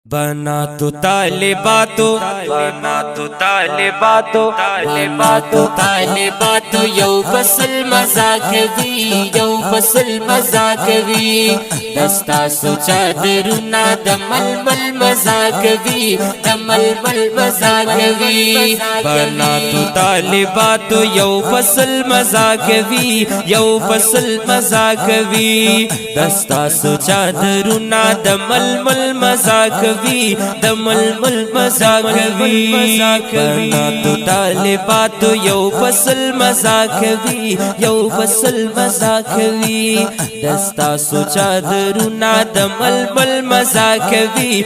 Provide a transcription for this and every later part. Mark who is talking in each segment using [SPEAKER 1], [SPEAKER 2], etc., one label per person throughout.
[SPEAKER 1] बना तो तालिबातो
[SPEAKER 2] यौ फसल मजाकवी दस्ता चादरुना दमलमल मजाकवी
[SPEAKER 1] बना तो तालिबातो यौ फसल मजाकवी दस्ता चादरुना दमलमल मजाकवी बना तो तालिबातो यौ फसल मजाकवी दस्ता चादरुना दमलमल मजाकवी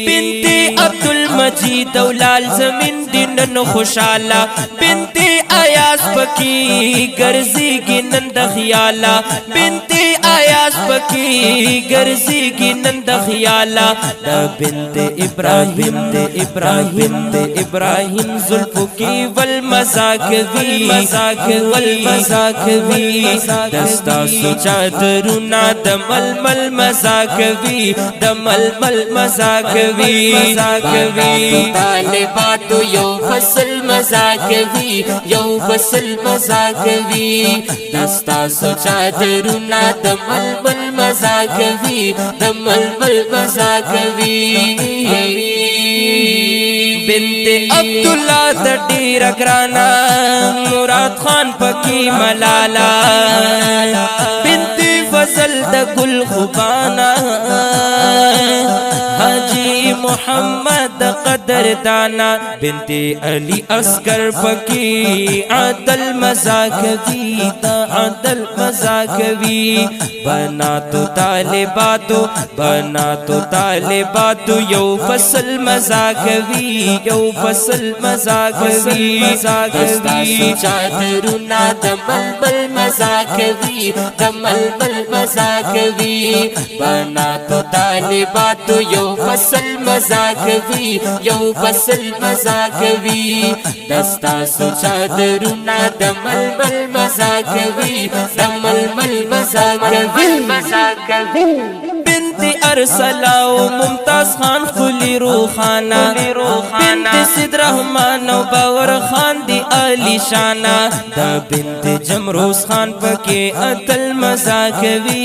[SPEAKER 1] बिनते अब्दुल मजीद औलाल जमीन दिनन खुशाला बिनते आयास पकी गर्जी की नंद खियाला बिनते आयास पकी गर्जी की नंद खियाला बिनते इब्राहिम जुल्फु की वल मजाकवी दस्ता चादरुना दमलमल मजाकवी
[SPEAKER 2] तालिबातो यौ फसल मजाकवी दस्ता चादरुना दमलमल मजाकवी
[SPEAKER 1] बिनते अब्दुल्ला दटीर अकराना मुराद खान पकी मलाला बिनते फजल द गुल खुबाना हाजी मोहम्मद कदर दाना बिनते अली अस्कर पकी आदल मजाकवी बना तो तालिबातो यौ फसल मजाकवी
[SPEAKER 2] चादरुना दमलमल मजाकवी बना तो तालिबातो यौ फसल मजाकवी दस्ता चादरुना दमलमल मजाकवी
[SPEAKER 1] बिनते अरसलाओ मुमताज खान खुली रूखाना बिनते सिद रहमान बावर खान दी अली शाना दा बिनते जमरोज खान पके अतल मजाकवी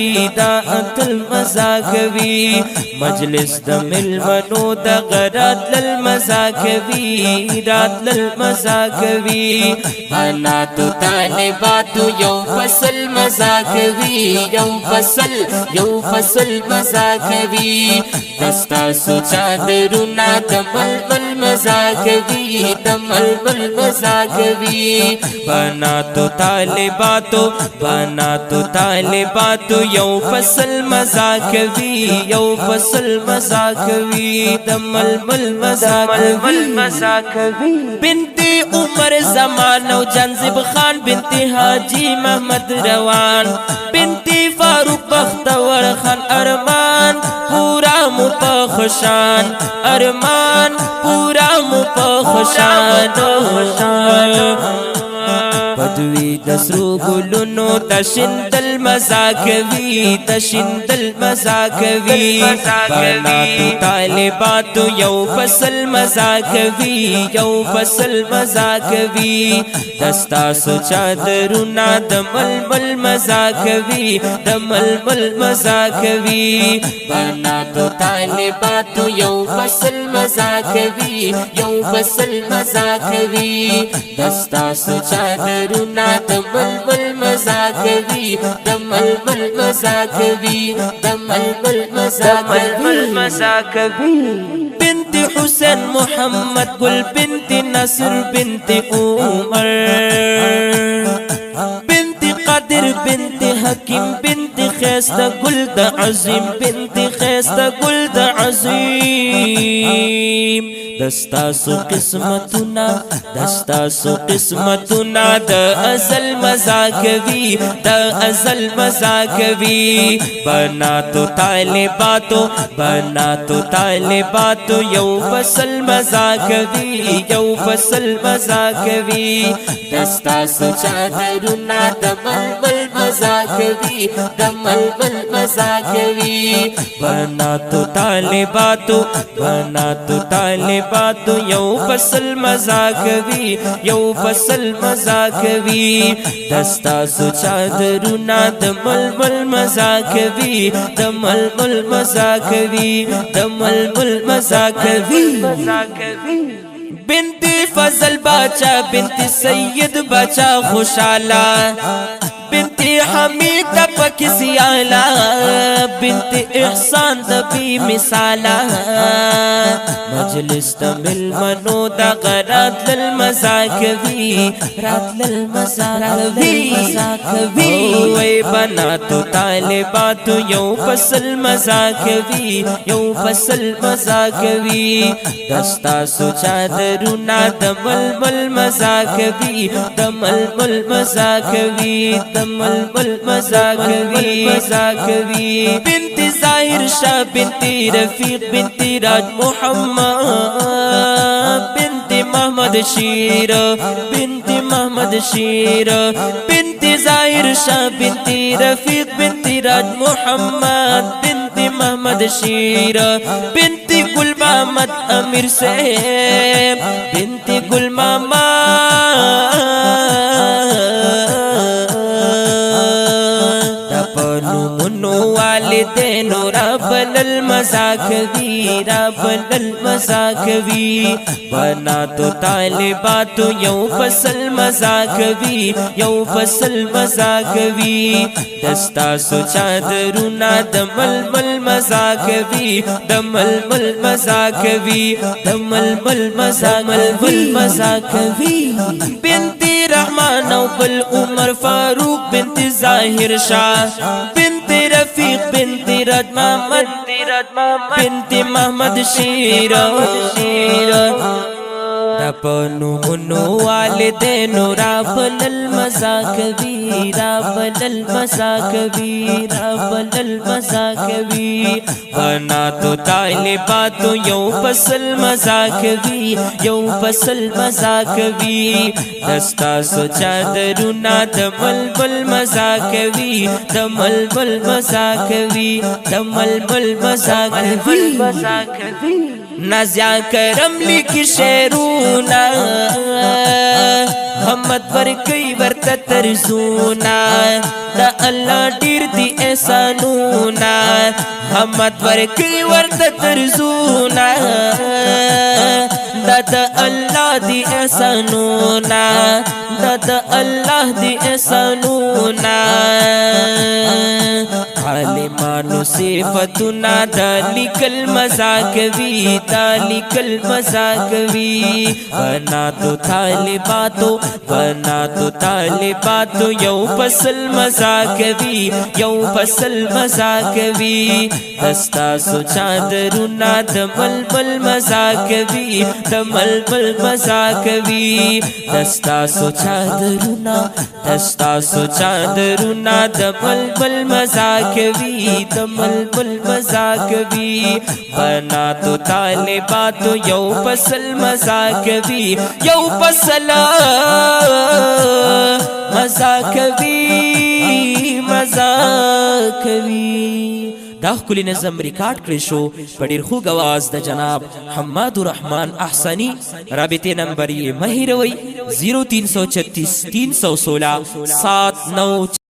[SPEAKER 1] मजलिस द मिलमनो द गरात लल मजाकवी
[SPEAKER 2] बना तो तालिबातो यौ फसल मजाकवी दस्ता चादरुना दमलमल मजाकवी
[SPEAKER 1] बना तो तालिबातो यौ फसल मजाकवी दमलमल मजाकवी बिनते उमर जमानो जंजिब खान बिनते हाजी महमद रवान बिनते फारूक बख्तवर खान अरमान पूरा मुपखशान पदवी दसरू गुलुनो तशिंदल मजाकवी बना तो तालिबातो यौ फसल मजाकवी दस्ता चादरुना दमलमल मजाकवी
[SPEAKER 2] बना तो तालिबातो यौ फसल मजाकवी दस्ता चादरुना दमलमल मजाकवी
[SPEAKER 1] बिनते हुसैन मोहम्मद गुल बिनते नसर बिनते उमर बिनते कदर बिनते हकीम बिनते खैस्ता गुल द अजीम दस्ता किस्मतुना द अजल मजाकवी बना तो तालिबातो यौ फसल मजाकवी
[SPEAKER 2] दस्ता चादरुना दमलमल مزا کوي د ململ مزا کوي
[SPEAKER 1] بناتو طالباتو بناتو طالباتو یو فصل مزا کوي یو فصل مزا کوي دستا سو چادرونه د ململ مزا کوي د ململ مزا کوي د ململ مزا کوي بنت فضل باچا بنت سید باچا خوشالا بنت حمید پک سیالا بنت احسان دبی مثالا مجلس تمل منو دا غرات للمزاکوی رات للمزاکوی وی بناتو طالباتو یو فصل مزاکوی یو فصل مزاکوی دستا سو چادرونا دململ مزاکوی دململ مزاکوی دململ مزاکوی بنت ظاہر شاہ بنت رفیق بنت راج محمد بنت محمد شیر بنت محمد شیر بنت ظاہر شاہ بنت رفیق بنت راج محمد بنت محمد شیر بنت گل محمد امیر صاحب بنت گل محمد والدین رب المزاکوی رب المزاکوی بناتو طالباتو یو فصل مزاکوی یو فصل مزاکوی دستا سو چادرونا دململ مزاکوی دململ مزاکوی دململ مزاکوی بنت رحمان او بل عمر فاروق بنت ظاہر شاہ بنت رفیق بنت رد محمد بنت محمد شیر ربنو منو والدینو رابل المزاکوی رابل المزاکوی رابل المزاکوی بناتو طالباتو یو فصل مزاکوی یو فصل مزاکوی دستا سو چادرونا دململ مزاکوی دململ مزاکوی دململ مزاکوی نازیا کرم لکی شیرونا حمد ورکی ورطا ترزونا دا اللہ دیر دی احسانونا حمد ورکی ورطا ترزونا دا اللہ دی احسانونا دا اللہ دی احسانونا عالمانو صفتنا دالکل مزاکوی دالکل مزاکوی بناتو طالباتو بناتو طالباتو یو فصل مزاکوی یو فصل مزاکوی دستا سو چادرونا دململ مزاکوی دململ مزاکوی دستا سو چادرونا دستا سو چادرونا دململ مزاکوی دململ مزاکوی بناتو طالباتو یو فصل مزاکوی یو فصل مزاکوی دا خلی نظم ریکارڈ کړی شو په ډیر خوږ आवाज د جناب حماد الرحمن احسانی رابطه نمبر یې مه هیروئ 0336 316 79